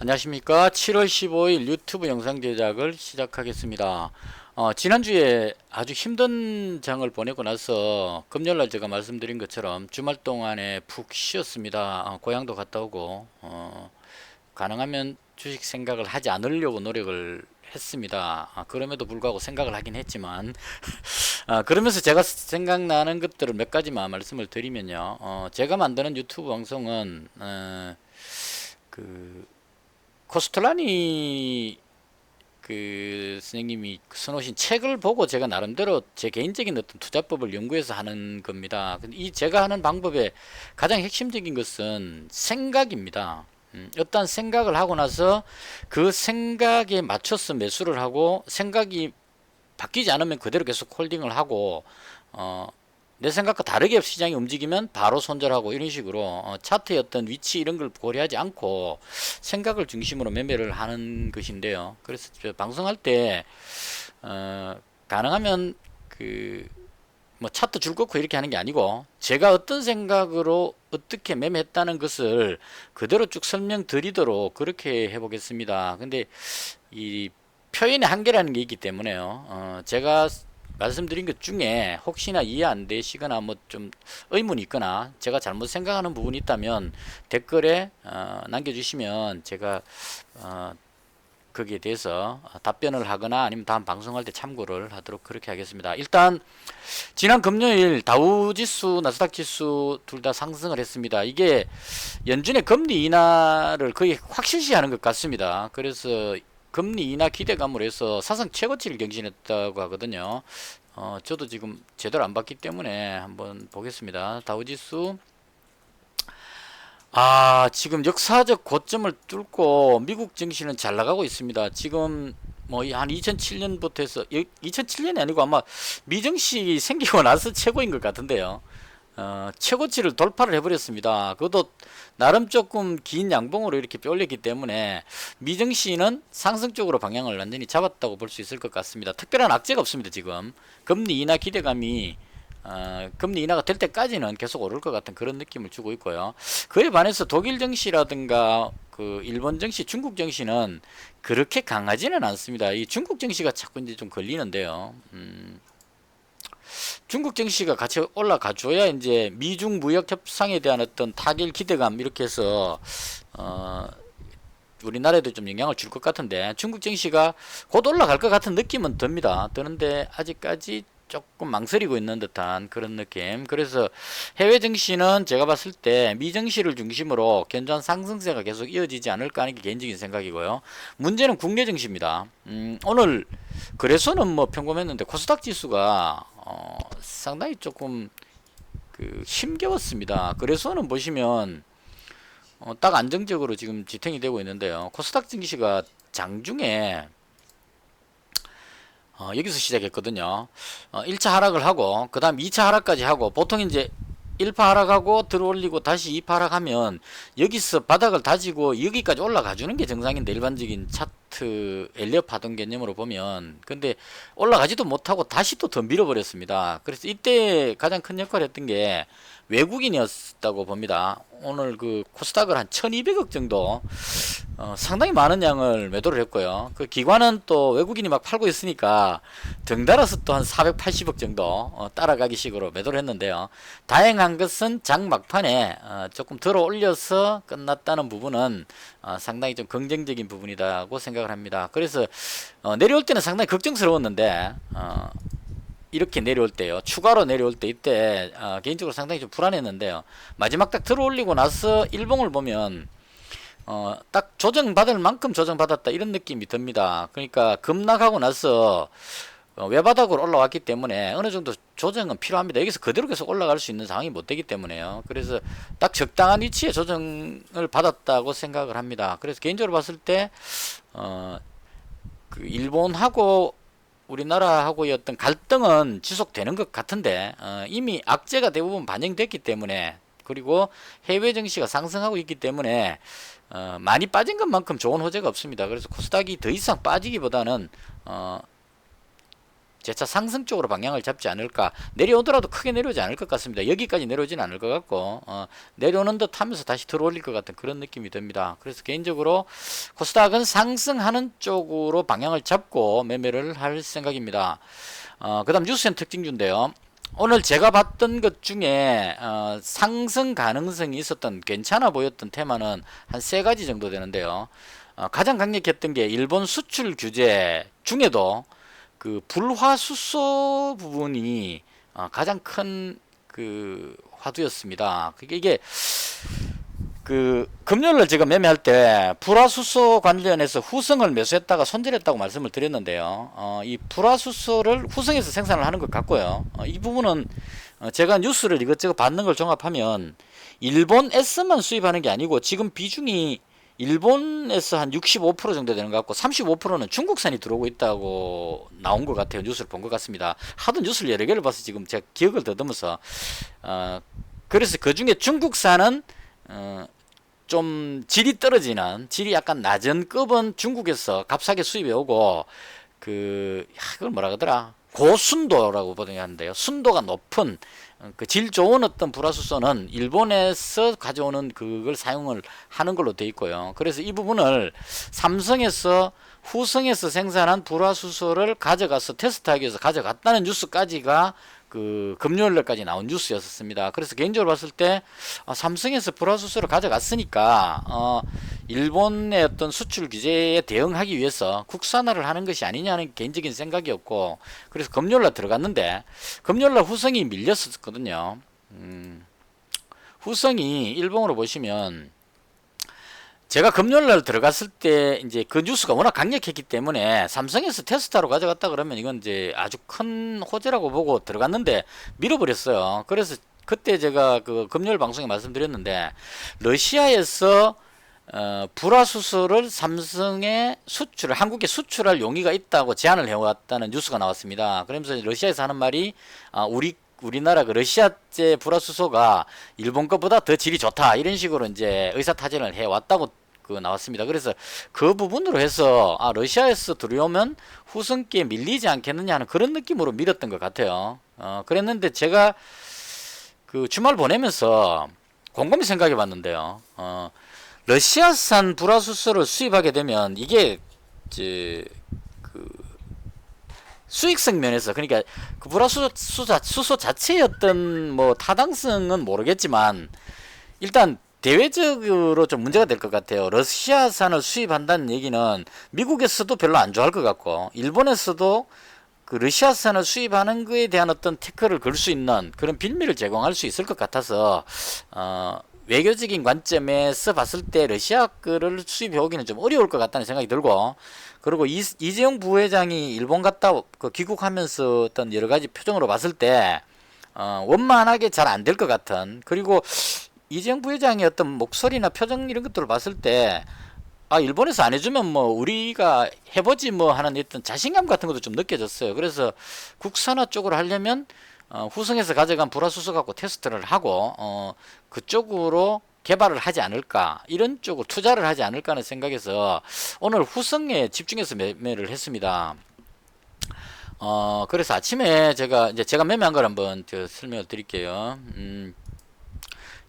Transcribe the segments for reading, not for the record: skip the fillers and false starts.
안녕하십니까. 7월 15일 유튜브 영상 제작을 시작하겠습니다. 지난주에 아주 힘든 장을 보내고 나서 금요일날 제가 말씀드린 것처럼 주말 동안에 푹 쉬었습니다. 고향도 갔다 오고 가능하면 주식 생각을 하지 않으려고 노력을 했습니다. 그럼에도 불구하고 생각을 하긴 했지만 그러면서 제가 생각나는 것들을 몇 가지만 말씀을 드리면요. 제가 만드는 유튜브 방송은 그 코스톨라니 선생님이 써놓으신 책을 보고 제가 나름대로 제 개인적인 어떤 투자법을 연구해서 하는 겁니다. 근데 이 제가 하는 방법의 가장 핵심적인 것은 생각입니다. 어떤 생각을 하고 나서 그 생각에 맞춰서 매수를 하고 생각이 바뀌지 않으면 그대로 계속 홀딩을 하고 어, 내 생각과 다르게 시장이 움직이면 바로 손절하고 이런 식으로 차트의 어떤 위치 이런 걸 고려하지 않고 생각을 중심으로 매매를 하는 것인데요. 그래서 방송할 때 가능하면 뭐 차트 줄 긋고 이렇게 하는 게 아니고 제가 어떤 생각으로 어떻게 매매했다는 것을 그대로 쭉 설명드리도록 그렇게 해보겠습니다. 근데 이 표현의 한계라는 게 있기 때문에요. 제가 말씀드린 것 중에 혹시나 이해 안 되시거나 뭐 좀 의문이 있거나 제가 잘못 생각하는 부분이 있다면 댓글에 남겨주시면 제가 거기에 대해서 답변을 하거나 아니면 다음 방송할 때 참고를 하도록 그렇게 하겠습니다. 일단 지난 금요일 다우지수, 나스닥지수 둘 다 상승을 했습니다. 이게 연준의 금리 인하를 거의 확실시하는 것 같습니다. 그래서 금리 인하 기대감으로 해서 사상 최고치를 경신했다고 하거든요. 저도 지금 제대로 안 봤기 때문에 한번 보겠습니다. 다우지수 지금 역사적 고점을 뚫고 미국 증시는 잘 나가고 있습니다. 지금 뭐 한 2007년부터 해서 2007년이 아니고 아마 미증시 생기고 나서 최고인 것 같은데요. 최고치를 돌파를 해버렸습니다. 그것도 나름 조금 긴 양봉으로 이렇게 올렸기 때문에 미증시는 상승 쪽으로 방향을 완전히 잡았다고 볼 수 있을 것 같습니다. 특별한 악재가 없습니다. 지금 금리 인하 기대감이 금리 인하가 될 때까지는 계속 오를 것 같은 그런 느낌을 주고 있고요. 그에 반해서 독일 증시라든가 그 일본 증시, 중국 증시는 그렇게 강하지는 않습니다. 이 중국 증시가 자꾸 이제 좀 걸리는데요. 중국 증시가 같이 올라가 줘야 이제 미중 무역 협상에 대한 어떤 타결 기대감 이렇게 해서 우리나라에도 좀 영향을 줄 것 같은데 중국 증시가 곧 올라갈 것 같은 느낌은 듭니다. 드는데 아직까지 조금 망설이고 있는 듯한 그런 느낌. 그래서 해외 증시는 제가 봤을 때 미 증시를 중심으로 견조한 상승세가 계속 이어지지 않을까 하는 게 개인적인 생각이고요. 문제는 국내 증시입니다. 오늘 그래서는 뭐 평범했는데 코스닥 지수가 상당히 조금 힘겨웠습니다. 그래서는 보시면 딱 안정적으로 지금 지탱이 되고 있는데요. 코스닥 증시가 장중에 여기서 시작했거든요. 1차 하락을 하고 그 다음 2차 하락까지 하고 보통 이제 1파 하락하고 들어올리고 다시 2파 하락하면 여기서 바닥을 다지고 여기까지 올라가 주는 게 정상인데 일반적인 차트 엘리엇 파동 개념으로 보면 근데 올라가지도 못하고 다시 또 더 밀어버렸습니다. 그래서 이때 가장 큰 역할을 했던 게 외국인이었다고 봅니다. 오늘 그 코스닥을 한 1200억 정도 상당히 많은 양을 매도를 했고요. 그 기관은 또 외국인이 막 팔고 있으니까 덩달아서 또 한 480억 정도 따라가기 식으로 매도를 했는데요. 다행한 것은 장 막판에 조금 들어 올려서 끝났다는 부분은 상당히 좀 긍정적인 부분이라고 생각을 합니다. 그래서 내려올 때는 상당히 걱정스러웠는데 이렇게 내려올 때요. 추가로 내려올 때 이때 개인적으로 상당히 좀 불안했는데요. 마지막 딱 들어올리고 나서 일봉을 보면 딱 조정받을 만큼 조정받았다 이런 느낌이 듭니다. 그러니까 급락하고 나서 외바닥으로 올라왔기 때문에 어느 정도 조정은 필요합니다. 여기서 그대로 계속 올라갈 수 있는 상황이 못 되기 때문에요. 그래서 딱 적당한 위치에 조정을 받았다고 생각을 합니다. 그래서 개인적으로 봤을 때 그 일본하고 우리나라하고의 어떤 갈등은 지속되는 것 같은데 이미 악재가 대부분 반영됐기 때문에 그리고 해외 증시가 상승하고 있기 때문에 많이 빠진 것만큼 좋은 호재가 없습니다. 그래서 코스닥이 더 이상 빠지기보다는 재차 상승 쪽으로 방향을 잡지 않을까. 내려오더라도 크게 내려오지 않을 것 같습니다. 여기까지 내려오지는 않을 것 같고 내려오는 듯 하면서 다시 들어올릴 것 같은 그런 느낌이 듭니다. 그래서 개인적으로 코스닥은 상승하는 쪽으로 방향을 잡고 매매를 할 생각입니다. 그 다음 뉴스엔 특징주인데요. 오늘 제가 봤던 것 중에 상승 가능성이 있었던 괜찮아 보였던 테마는 한 3가지 정도 되는데요. 가장 강력했던 게 일본 수출 규제 중에도 그 불화수소 부분이 가장 큰 그 화두였습니다. 이게 그 금요일날 제가 매매할 때 불화수소 관련해서 후성을 매수했다가 손절했다고 말씀을 드렸는데요. 이 불화수소를 후성에서 생산을 하는 것 같고요. 이 부분은 제가 뉴스를 이것저것 받는 걸 종합하면 일본에서만 수입하는 게 아니고 지금 비중이 일본에서 한 65% 정도 되는 것 같고 35%는 중국산이 들어오고 있다고 나온 것 같아요. 뉴스를 본 것 같습니다. 하도 뉴스를 여러 개를 봐서 지금 제가 기억을 더듬어서 그래서 그 중에 중국산은 좀 질이 떨어지는, 질이 약간 낮은 급은 중국에서 값싸게 수입해 오고 그걸 뭐라 그러더라, 고순도라고 보통 하는데요. 순도가 높은 그 질 좋은 어떤 불화수소는 일본에서 가져오는 그걸 사용을 하는 걸로 돼 있고요. 그래서 이 부분을 삼성에서 후성에서 생산한 불화수소를 가져가서 테스트하기 위해서 가져갔다는 뉴스까지가 그 금요일날까지 나온 뉴스였습니다. 그래서 개인적으로 봤을 때 삼성에서 불화수소를 가져갔으니까 일본의 어떤 수출 규제에 대응하기 위해서 국산화를 하는 것이 아니냐는 개인적인 생각이었고, 그래서 금요일날 들어갔는데 금요일날 후성이 밀렸었거든요. 후성이 일봉으로 보시면 제가 금요일날 들어갔을 때 이제 그 뉴스가 워낙 강력했기 때문에 삼성에서 테스트하러 가져갔다 그러면 이건 이제 아주 큰 호재라고 보고 들어갔는데 밀어버렸어요. 그래서 그때 제가 그 금요일 방송에 말씀드렸는데 러시아에서 불화수소를 삼성에 한국에 수출할 용의가 있다고 제안을 해왔다는 뉴스가 나왔습니다. 그러면서 러시아에서 하는 말이 우리나라 그 러시아제 불화수소가 일본 것보다 더 질이 좋다, 이런 식으로 이제 의사타진을 해왔다고 나왔습니다. 그래서 그 부분으로 해서 러시아에서 들어오면 후성기에 밀리지 않겠느냐 하는 그런 느낌으로 밀었던 것 같아요. 그랬는데 제가 그 주말 보내면서 곰곰이 생각해 봤는데요. 러시아산 불화수소를 수입하게 되면 이게 수익성 면에서, 그러니까 그 불화수소 자체의 어떤 뭐 타당성은 모르겠지만 일단 대외적으로 좀 문제가 될 것 같아요. 러시아산을 수입한다는 얘기는 미국에서도 별로 안 좋아할 것 같고 일본에서도 그 러시아산을 수입하는 거에 대한 어떤 태클을 걸 수 있는 그런 빌미를 제공할 수 있을 것 같아서 외교적인 관점에서 봤을 때 러시아 거를 수입해 오기는 좀 어려울 것 같다는 생각이 들고, 그리고 이재용 부회장이 일본 갔다 귀국하면서 어떤 여러 가지 표정으로 봤을 때 원만하게 잘 안 될 것 같은, 그리고 이재용 부회장의 어떤 목소리나 표정 이런 것들을 봤을 때 일본에서 안 해주면 뭐 우리가 해보지 뭐 하는 어떤 자신감 같은 것도 좀 느껴졌어요. 그래서 국산화 쪽으로 하려면 후성에서 가져간 불화수소 갖고 테스트를 하고 그쪽으로 개발을 하지 않을까, 이런 쪽으로 투자를 하지 않을까 하는 생각에서 오늘 후성에 집중해서 매매를 했습니다. 그래서 아침에 제가 매매한 걸 한번 설명을 드릴게요.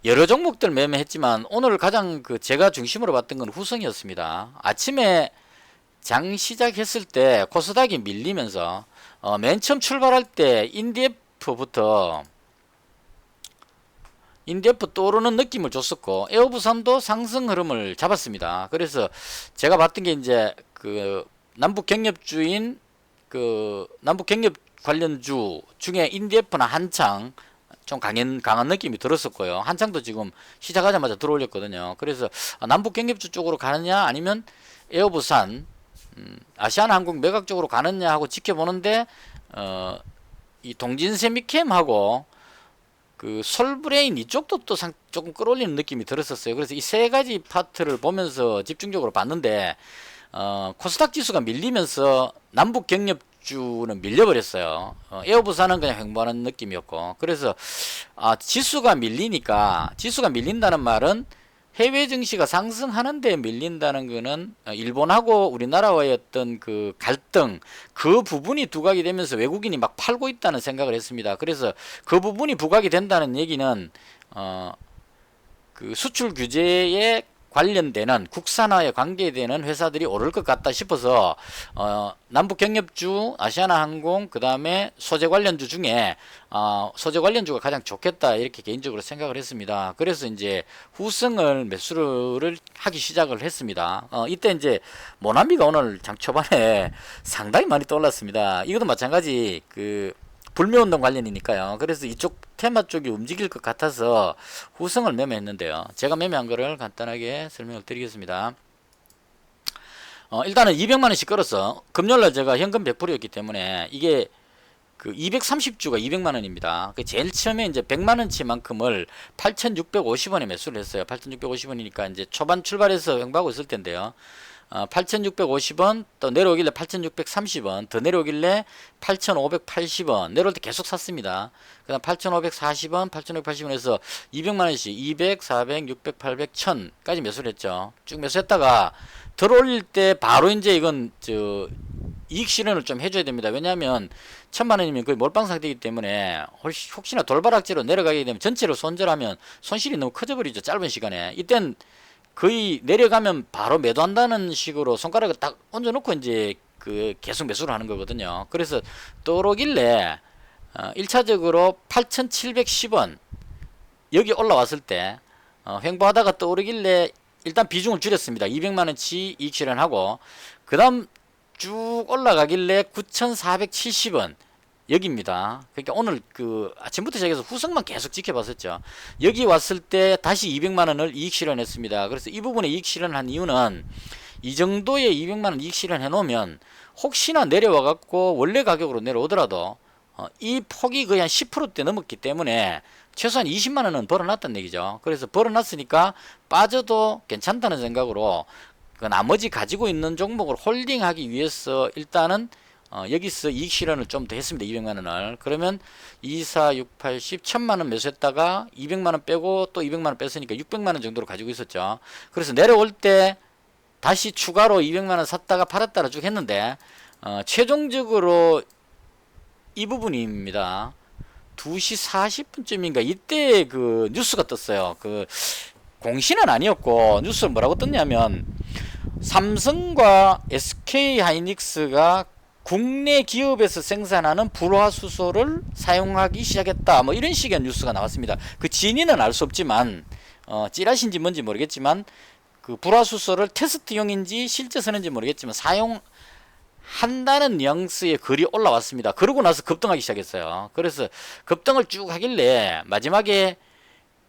여러 종목들 매매했지만 오늘 가장 제가 중심으로 봤던 건 후성이었습니다. 아침에 장 시작했을 때 코스닥이 밀리면서 맨 처음 출발할 때 인디에프부터 떠오르는 느낌을 줬었고 에어부산도 상승 흐름을 잡았습니다. 그래서 제가 봤던 게 이제 그 남북 경협주인 남북 경협 관련주 중에 인디에프나 한창 좀 강한 느낌이 들었었고요. 한창도 지금 시작하자마자 들어올렸거든요. 그래서 남북 경협주 쪽으로 가느냐 아니면 에어부산, 아시아나항공 매각 쪽으로 가느냐 하고 지켜보는데 이 동진세미캠하고 그 솔브레인 이쪽도 또 조금 끌어올리는 느낌이 들었었어요. 그래서 이 세 가지 파트를 보면서 집중적으로 봤는데 코스닥 지수가 밀리면서 남북 경협주는 밀려버렸어요. 에어부산은 그냥 횡보하는 느낌이었고, 그래서 지수가 밀린다는 말은 해외 증시가 상승하는 데 밀린다는 거는 일본하고 우리나라와의 어떤 그 갈등, 그 부분이 두각이 되면서 외국인이 막 팔고 있다는 생각을 했습니다. 그래서 그 부분이 부각이 된다는 얘기는 그 수출 규제에 관련되는 국산화에 관계되는 회사들이 오를 것 같다 싶어서 남북 경협주, 아시아나항공, 그 다음에 소재 관련주 중에 소재 관련주가 가장 좋겠다 이렇게 개인적으로 생각을 했습니다. 그래서 이제 후승을 매수를 하기 시작을 했습니다. 이때 이제 모나미가 오늘 장 초반에 상당히 많이 떠올랐습니다. 이것도 마찬가지 그 불매운동 관련이니까요. 그래서 이쪽 테마 쪽이 움직일 것 같아서 후성을 매매했는데요. 제가 매매한 거를 간단하게 설명을 드리겠습니다. 일단은 200만원씩 끌어서 금요일날 제가 현금 100%였기 때문에 이게 그 230주가 200만원입니다. 그 제일 처음에 이제 100만원치만큼을 8,650원에 매수를 했어요. 8,650원이니까 이제 초반 출발해서 횡보하고 있을 텐데요. 8,650원 또 내려오길래 8,630원 더 내려오길래 8,580원 내려올 때 계속 샀습니다. 그 다음 8,540원 8,580원에서 200만원씩 200, 400, 600, 800, 1000까지 매수를 했죠. 쭉 매수했다가 들어올릴 때 바로 이제 이건 이익 실현을 좀 해줘야 됩니다. 왜냐하면 1,000만원이면 거의 몰빵 상태이기 때문에 혹시나 돌바락지로 내려가게 되면 전체로 손절하면 손실이 너무 커져버리죠. 짧은 시간에. 이땐 거의 내려가면 바로 매도한다는 식으로 손가락을 딱 얹어놓고 이제 그 계속 매수를 하는 거거든요. 그래서 떠오르길래 1차적으로 8,710원 여기 올라왔을 때 횡보하다가 떠오르길래 일단 비중을 줄였습니다. 200만원치 이익 실현하고 그 다음 쭉 올라가길래 9,470원 여기입니다. 그러니까 오늘 그 아침부터 시작해서 후성만 계속 지켜봤었죠. 여기 왔을 때 다시 200만원을 이익 실현했습니다. 그래서 이 부분에 이익 실현한 이유는 이 정도의 200만원 이익 실현해 놓으면 혹시나 내려와 갖고 원래 가격으로 내려오더라도 이 폭이 거의 한 10%대 넘었기 때문에 최소한 20만원은 벌어놨다는 얘기죠. 그래서 벌어놨으니까 빠져도 괜찮다는 생각으로 그 나머지 가지고 있는 종목을 홀딩하기 위해서 일단은 여기서 이익 실현을 좀 더 했습니다. 200만원을. 그러면 2, 4, 6, 8, 10, 1000만원 매수했다가 200만원 빼고 또 200만원 뺐으니까 600만원 정도로 가지고 있었죠. 그래서 내려올 때 다시 추가로 200만원 샀다가 팔았다가 쭉 했는데 최종적으로 이 부분입니다. 2시 40분쯤인가 이때 그 뉴스가 떴어요. 그 공시는 아니었고 뉴스를 뭐라고 떴냐면 삼성과 SK하이닉스가 국내 기업에서 생산하는 불화수소를 사용하기 시작했다. 뭐 이런 식의 뉴스가 나왔습니다. 그 진위는 알 수 없지만 찌라시인지 뭔지 모르겠지만 그 불화수소를 테스트용인지 실제 쓰는지 모르겠지만 사용한다는 뉘앙스의 글이 올라왔습니다. 그러고 나서 급등하기 시작했어요. 그래서 급등을 쭉 하길래 마지막에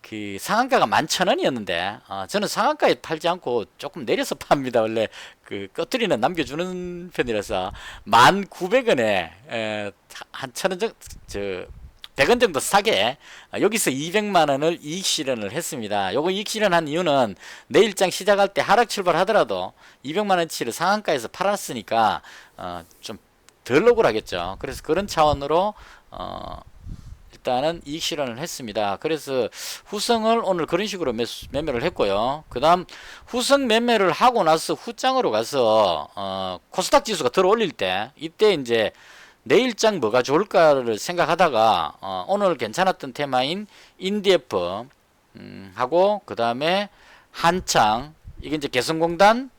그 상한가가 11,000원이었는데 저는 상한가에 팔지 않고 조금 내려서 팝니다. 원래 그 꺼트리는 남겨주는 편이라서 1,900원에 한 1,000원 정도 100원 정도 싸게 여기서 200만원을 이익 실현을 했습니다. 요거 이익 실현한 이유는 내일장 시작할 때 하락 출발하더라도 200만원치를 상한가에서 팔았으니까 좀 덜 억울하겠죠. 그래서 그런 차원으로 일단은 이익 실현을 했습니다. 그래서 후성을 오늘 그런 식으로 매매를 했고요. 그 다음 후성 매매를 하고 나서 후장으로 가서 코스닥 지수가 들어 올릴 때 이때 이제 내일장 뭐가 좋을까를 생각하다가 오늘 괜찮았던 테마인 인디에프 하고 그 다음에 한창 이게 이제 개성공단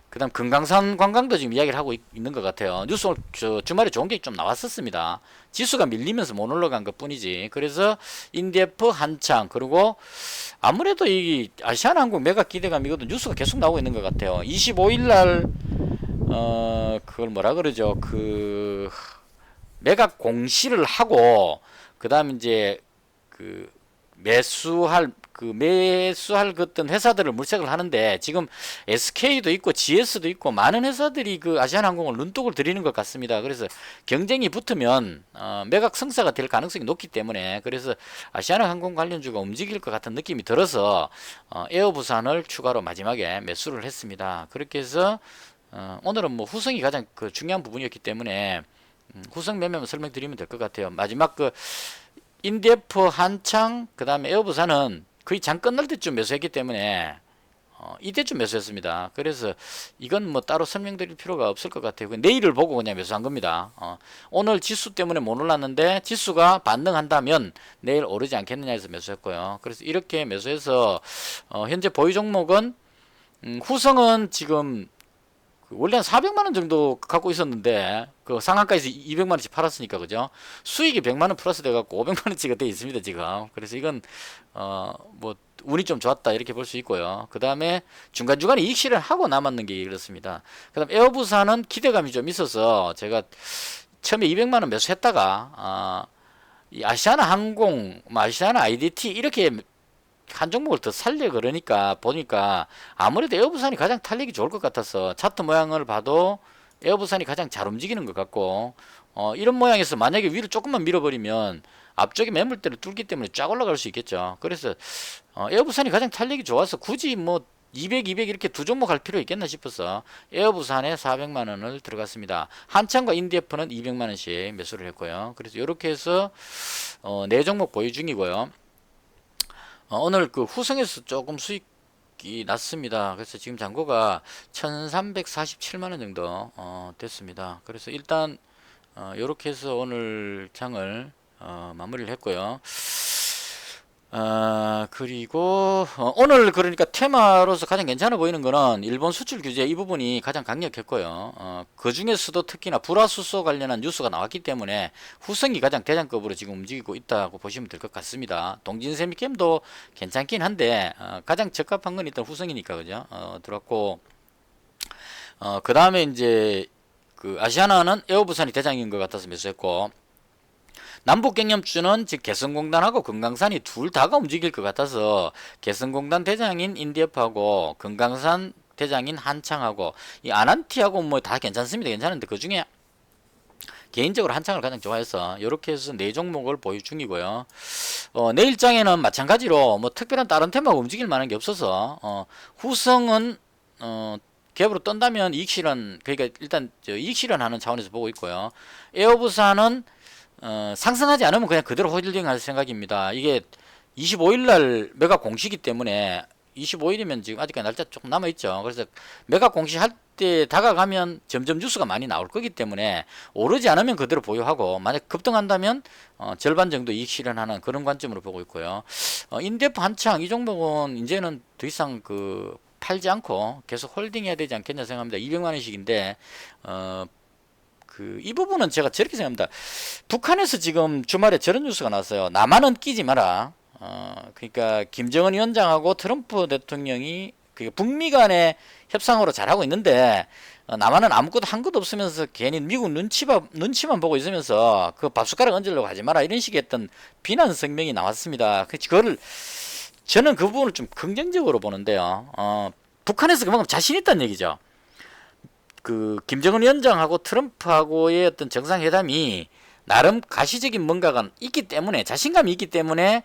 그 다음 금강산 관광도 지금 이야기를 하고 있는 것 같아요. 뉴스 오늘 주말에 좋은 게 좀 나왔었습니다. 지수가 밀리면서 못 올라간 것 뿐이지. 그래서 인디에프 한창 그리고 아무래도 이 아시아나항공 매각 기대감 이것도 뉴스가 계속 나오고 있는 것 같아요. 25일날 그걸 뭐라 그러죠? 그 매각 공시를 하고 그 다음 이제 그 매수할 그 어떤 회사들을 물색을 하는데 지금 SK도 있고 GS도 있고 많은 회사들이 그 아시아나항공을 눈독을 들이는 것 같습니다. 그래서 경쟁이 붙으면 매각 성사가 될 가능성이 높기 때문에 그래서 아시아나항공 관련주가 움직일 것 같은 느낌이 들어서 에어부산을 추가로 마지막에 매수를 했습니다. 그렇게 해서 오늘은 뭐 후성이 가장 그 중요한 부분이었기 때문에 후성 매매만 설명드리면 될 것 같아요. 마지막 그 인디에프 한창 그 다음에 에어부산은 거의 장 끝날 때쯤 매수했기 때문에 이때쯤 매수했습니다. 그래서 이건 뭐 따로 설명드릴 필요가 없을 것 같아요. 내일을 보고 그냥 매수한 겁니다. 오늘 지수 때문에 못 올랐는데 지수가 반등한다면 내일 오르지 않겠느냐 해서 매수했고요. 그래서 이렇게 매수해서 현재 보유 종목은 후성은 지금 원래 한 400만원 정도 갖고 있었는데 그 상한가에서 200만원씩 팔았으니까 그죠? 수익이 100만원 플러스 돼갖고 500만원치가 돼 있습니다 지금. 그래서 이건 뭐 운이 좀 좋았다 이렇게 볼 수 있고요. 그 다음에 중간중간에 이익 실현하고 남았는 게 그렇습니다. 그 다음 에어부산은 기대감이 좀 있어서 제가 처음에 200만원 매수했다가 이 아시아나 항공, 아시아나 IDT 이렇게 한 종목을 더 살려 그러니까 보니까 아무래도 에어부산이 가장 탄력이 좋을 것 같아서 차트 모양을 봐도 에어부산이 가장 잘 움직이는 것 같고 이런 모양에서 만약에 위로 조금만 밀어버리면 앞쪽에 매물대를 뚫기 때문에 쫙 올라갈 수 있겠죠. 그래서 에어부산이 가장 탄력이 좋아서 굳이 뭐 200, 200 이렇게 두 종목 할 필요 있겠나 싶어서 에어부산에 400만원을 들어갔습니다. 한창과 인디에프는 200만원씩 매수를 했고요. 그래서 이렇게 해서 네 종목 보유 중이고요. 오늘 그 후성에서 조금 수익이 났습니다. 그래서 지금 잔고가 1347만원 정도 됐습니다. 그래서 일단 이렇게 해서 오늘 장을 마무리를 했고요. 그리고 오늘 그러니까 테마로서 가장 괜찮아 보이는 거는 일본 수출 규제 이 부분이 가장 강력했고요. 그 중에서도 특히나 불화수소 관련한 뉴스가 나왔기 때문에 후성이 가장 대장급으로 지금 움직이고 있다고 보시면 될 것 같습니다. 동진세미캠도 괜찮긴 한데 가장 적합한 건 일단 후성이니까 그죠? 들어왔고 그 다음에 이제 그 아시아나는 에어부산이 대장인 것 같아서 매수했고 남북경협주는 즉 개성공단하고 금강산이 둘 다가 움직일 것 같아서 개성공단 대장인 인디에프하고 금강산 대장인 한창하고 이 아난티하고 뭐 다 괜찮습니다. 괜찮은데 그 중에 개인적으로 한창을 가장 좋아해서 이렇게 해서 네 종목을 보유 중이고요. 내일장에는 마찬가지로 뭐 특별한 다른 테마가 움직일 만한 게 없어서 후성은 갭으로 떤다면 이익 실현 그러니까 일단 이익 실현하는 차원에서 보고 있고요. 에어부산은 상승하지 않으면 그냥 그대로 홀딩 할 생각입니다. 이게 25일날 매각 공시기 때문에 25일이면 지금 아직까지 날짜 조금 남아있죠. 그래서 매각 공시할 때 다가가면 점점 뉴스가 많이 나올 거기 때문에 오르지 않으면 그대로 보유하고 만약 급등한다면 절반 정도 이익 실현하는 그런 관점으로 보고 있고요. 인데프 한창 이 종목은 이제는 더 이상 그 팔지 않고 계속 홀딩 해야 되지 않겠냐 생각합니다. 200만원씩인데 이 부분은 제가 저렇게 생각합니다. 북한에서 지금 주말에 저런 뉴스가 나왔어요. 남한은 끼지 마라. 그러니까 김정은 위원장하고 트럼프 대통령이 북미 간의 협상으로 잘하고 있는데 남한은 아무것도 한 것도 없으면서 괜히 미국 눈치만 보고 있으면서 그 밥숟가락 얹으려고 하지 마라 이런 식의 어떤 비난 성명이 나왔습니다. 그거를 저는 그 부분을 좀 긍정적으로 보는데요. 북한에서 그만큼 자신 있다는 얘기죠. 그 김정은 위원장하고 트럼프하고의 어떤 정상회담이 나름 가시적인 뭔가가 있기 때문에 자신감이 있기 때문에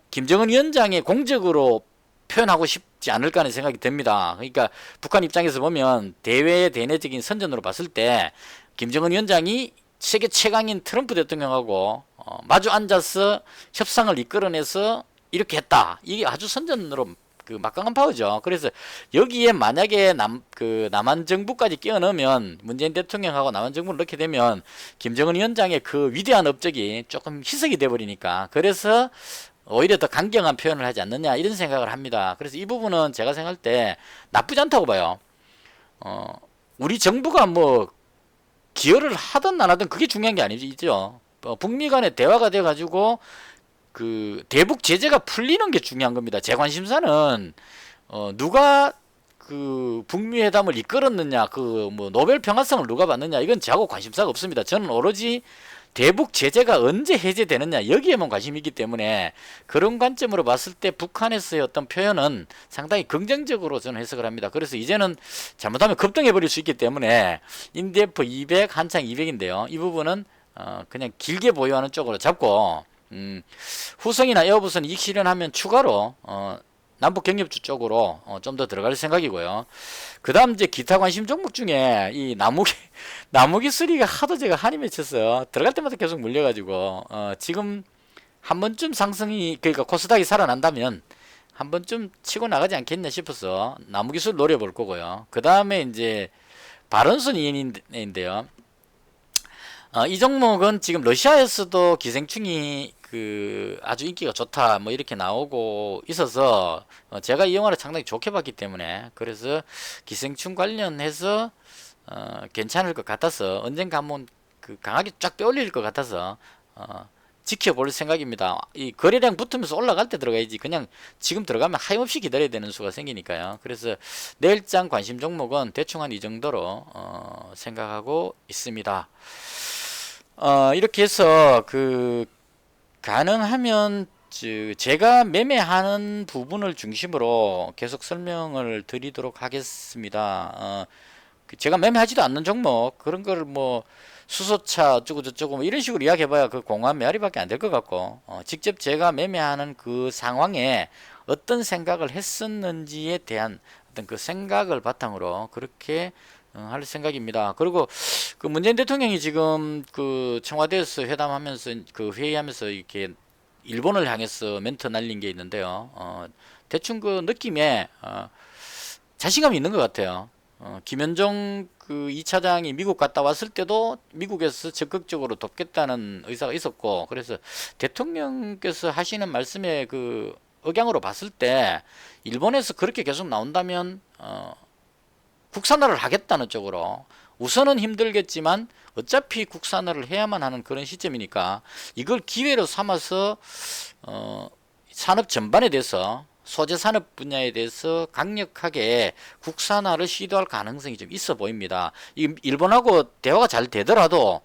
김정은 위원장의 공적으로 표현하고 싶지 않을까 하는 생각이 듭니다. 그러니까 북한 입장에서 보면 대외 대내적인 선전으로 봤을 때 김정은 위원장이 세계 최강인 트럼프 대통령하고 마주 앉아서 협상을 이끌어내서 이렇게 했다. 이게 아주 선전으로 그 막강한 파워죠. 그래서 여기에 만약에 남한 정부까지 끼워넣으면 문재인 대통령하고 남한 정부를 넣게 되면 김정은 위원장의 그 위대한 업적이 조금 희석이 돼버리니까 그래서 오히려 더 강경한 표현을 하지 않느냐 이런 생각을 합니다. 그래서 이 부분은 제가 생각할 때 나쁘지 않다고 봐요. 우리 정부가 뭐 기여를 하든 안 하든 그게 중요한 게 아니죠. 북미 간의 대화가 돼 가지고 그 대북 제재가 풀리는 게 중요한 겁니다. 제 관심사는 누가 그 북미 회담을 이끌었느냐, 그 뭐 노벨 평화상을 누가 받느냐 이건 저하고 관심사가 없습니다. 저는 오로지 대북 제재가 언제 해제되느냐 여기에만 관심이 있기 때문에 그런 관점으로 봤을 때 북한에서의 어떤 표현은 상당히 긍정적으로 저는 해석을 합니다. 그래서 이제는 잘못하면 급등해 버릴 수 있기 때문에 인디에프 200 한창 200인데요. 이 부분은 그냥 길게 보유하는 쪽으로 잡고 후성이나 에어부산 이익 실현하면 추가로 남북 경협주 쪽으로 좀 더 들어갈 생각이고요. 그 다음 이제 기타 관심 종목 중에 이 나무기술이가 하도 제가 한이 맺혔어요. 들어갈 때마다 계속 물려가지고 지금 한 번쯤 상승이 그러니까 코스닥이 살아난다면 한 번쯤 치고 나가지 않겠냐 싶어서 나무기술 노려볼 거고요. 그 다음에 이제 바른손 이인인데요. 이 종목은 지금 러시아에서도 기생충이 그 아주 인기가 좋다 뭐 이렇게 나오고 있어서 제가 이 영화를 상당히 좋게 봤기 때문에 그래서 기생충 관련해서 괜찮을 것 같아서 언젠가 한번 그 강하게 쫙 빼올릴 것 같아서 지켜볼 생각입니다. 이 거래량 붙으면서 올라갈 때 들어가야지 그냥 지금 들어가면 하염없이 기다려야 되는 수가 생기니까요. 그래서 내일장 관심 종목은 대충 한 이 정도로 생각하고 있습니다. 이렇게 해서 그 가능하면 제가 매매하는 부분을 중심으로 계속 설명을 드리도록 하겠습니다. 제가 매매하지도 않는 종목 그런 거를 뭐 수소차 어쩌고 저쩌고 뭐 이런 식으로 이야기해봐야 그 공허한 메아리밖에 안 될 것 같고 직접 제가 매매하는 그 상황에 어떤 생각을 했었는지에 대한 어떤 그 생각을 바탕으로 그렇게 할 생각입니다. 그리고 그 문재인 대통령이 지금 그 청와대에서 회담하면서 그 회의하면서 이렇게 일본을 향해서 멘트 날린 게 있는데요. 대충 그 느낌에 자신감이 있는 것 같아요. 김현종 그 2차장이 미국 갔다 왔을 때도 미국에서 적극적으로 돕겠다는 의사가 있었고, 그래서 대통령께서 하시는 말씀의 그 억양으로 봤을 때 일본에서 그렇게 계속 나온다면 국산화를 하겠다는 쪽으로, 우선은 힘들겠지만 어차피 국산화를 해야만 하는 그런 시점이니까 이걸 기회로 삼아서 산업 전반에 대해서, 소재 산업 분야에 대해서 강력하게 국산화를 시도할 가능성이 좀 있어 보입니다. 이 일본하고 대화가 잘 되더라도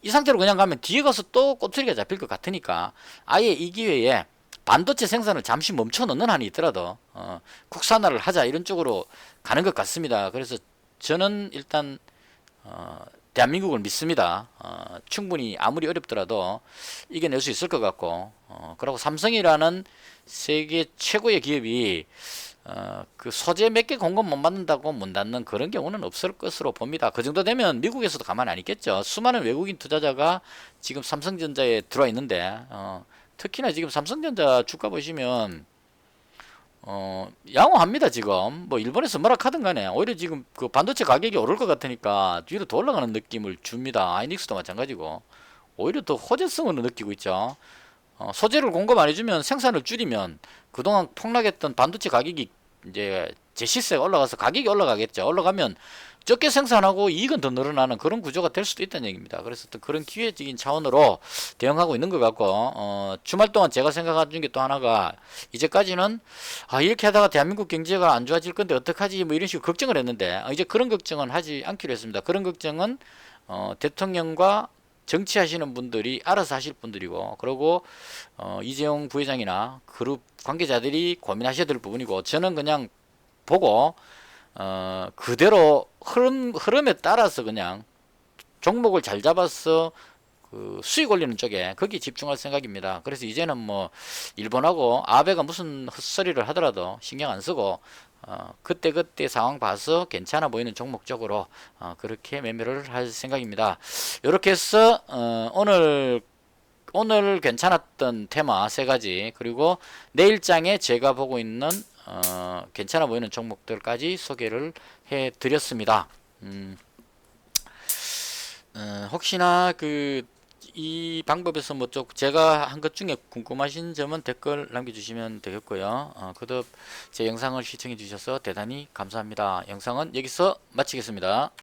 이 상태로 그냥 가면 뒤에 가서 또 꼬투리가 잡힐 것 같으니까 아예 이 기회에 반도체 생산을 잠시 멈춰 놓는 한이 있더라도 국산화를 하자, 이런 쪽으로 가는 것 같습니다. 그래서 저는 일단 대한민국을 믿습니다. 충분히 아무리 어렵더라도 이겨낼 수 있을 것 같고, 그리고 삼성이라는 세계 최고의 기업이 그 소재 몇 개 공급 못 받는다고 문 닫는 그런 경우는 없을 것으로 봅니다. 그 정도 되면 미국에서도 가만 안 있겠죠. 수많은 외국인 투자자가 지금 삼성전자에 들어와 있는데 특히나 지금 삼성전자 주가 보시면 양호합니다. 지금 뭐 일본에서 뭐라 하든 간에 오히려 지금 그 반도체 가격이 오를 것 같으니까 뒤로 더 올라가는 느낌을 줍니다. 아이닉스도 마찬가지고 오히려 더 호재성을 느끼고 있죠. 소재를 공급 안 해주면, 생산을 줄이면 그동안 폭락했던 반도체 가격이 이제 제 시세가 올라가서 가격이 올라가겠죠. 올라가면 적게 생산하고 이익은 더 늘어나는 그런 구조가 될 수도 있다는 얘기입니다. 그래서 또 그런 기회적인 차원으로 대응하고 있는 것 같고, 주말 동안 제가 생각하는 게 또 하나가, 이제까지는 이렇게 하다가 대한민국 경제가 안 좋아질 건데 어떡하지 뭐 이런 식으로 걱정을 했는데, 이제 그런 걱정은 하지 않기로 했습니다. 그런 걱정은 대통령과 정치하시는 분들이 알아서 하실 분들이고, 그리고 이재용 부회장이나 그룹 관계자들이 고민하셔야 될 부분이고, 저는 그냥 보고 그대로 흐름에 따라서 그냥 종목을 잘 잡아서 그 수익 올리는 쪽에 거기 집중할 생각입니다. 그래서 이제는 뭐 일본하고 아베가 무슨 헛소리를 하더라도 신경 안 쓰고 그때 상황 봐서 괜찮아 보이는 종목 쪽으로 그렇게 매매를 할 생각입니다. 이렇게 해서 오늘 괜찮았던 테마 세 가지, 그리고 내일장에 제가 보고 있는 괜찮아 보이는 종목들까지 소개를 해 드렸습니다. 혹시나 이 방법에서 뭐 좀 제가 한 것 중에 궁금하신 점은 댓글 남겨주시면 되겠고요. 그도 제 영상을 시청해 주셔서 대단히 감사합니다. 영상은 여기서 마치겠습니다.